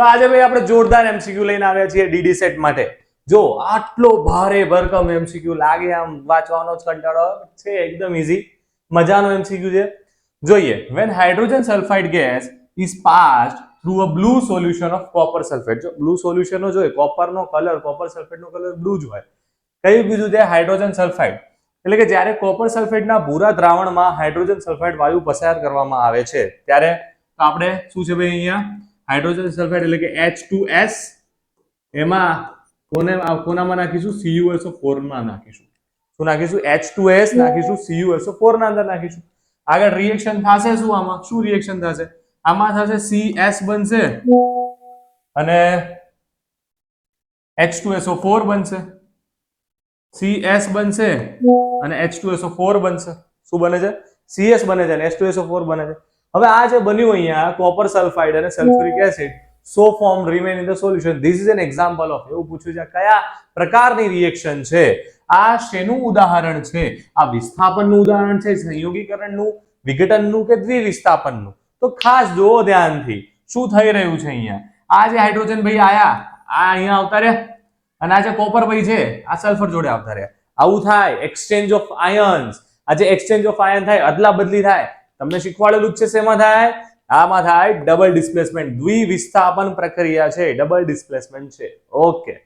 તો આજે ભાઈ આપણે જોરદાર એમસીક્યુ લઈને આવ્યા છીએ ડીડી સેટ માટે. જો આટલો ભારે ભરકમ એમસીક્યુ લાગે આમ વાંચવાનો જ કંટાળો છે, એકદમ ઈઝી મજાનો એમસીક્યુ છે. જોઈએ, when hydrogen sulfide gas is passed through a blue solution of copper sulfate. જો બ્લુ સોલ્યુશન નો જોઈએ, કોપરનો કલર, કોપર સલ્ફેટનો કલર બ્લુ જ હોય. કયું કીધું છે? Hydrogen sulphide. એટલે કે જ્યારે કોપર સલ્ફેટના ભૂરા દ્રાવણમાં હાઇડ્રોજન સલ્ફાઇડ વાયુ પસાર કરવામાં આવે છે ત્યારે આપણે શું છે ભાઈ અહીંયા હાઇડ્રોજન સલ્ફાઇડ એટલે કે H2S, એમાં કોનામાં નાખીશું? CuSO4 માં નાખીશું. શું નાખીશું? H2S નાખીશું, CuSO4 ના અંદર નાખીશું. આગળ રિએક્શન થશે શું? આમાં શું રિએક્શન થશે? આમાં થશે CS બનશે અને H2SO4 બનશે, CS બનશે અને H2SO4 બનશે. શું બને છે? CS બને છે અને H2SO4 બને છે. હવે આ જે બન્યું અહીંયા કોપર સલ્ફાઇડ અને sulphuric acid so formed remain in the solution. This is an example of, એવું પૂછ્યું છે કયા પ્રકારની રિએક્શન છે, આ શેનું ઉદાહરણ છે? આ વિસ્થાપનનું ઉદાહરણ છે, સંયોગીકરણનું, વિઘટનનું કે દ્વિવિસ્થાપનનું? તો ખાસ જોવો ધ્યાનથી શું થઈ રહ્યું છે અહીંયા. આ જે હાઇડ્રોજન ભાઈ આયા, આ અહીંયા આવતા રહ્યા અને આ જે કોપર ભાઈ છે આ સલ્ફર જોડે આવતા રહ્યા. આવું થાય, એક્સચેન્જ ઓફ આયન્સ. આ જે એક્સચેન્જ ઓફ આયન થાય, અદલા બદલી થાય, તમને શીખવાડેલું જ છે. શેમાં થાય? આમાં થાય ડબલ ડિસ્પ્લેસમેન્ટ, દ્વિવિસ્થાપન પ્રક્રિયા છે, ડબલ ડિસ્પ્લેસમેન્ટ છે. ઓકે.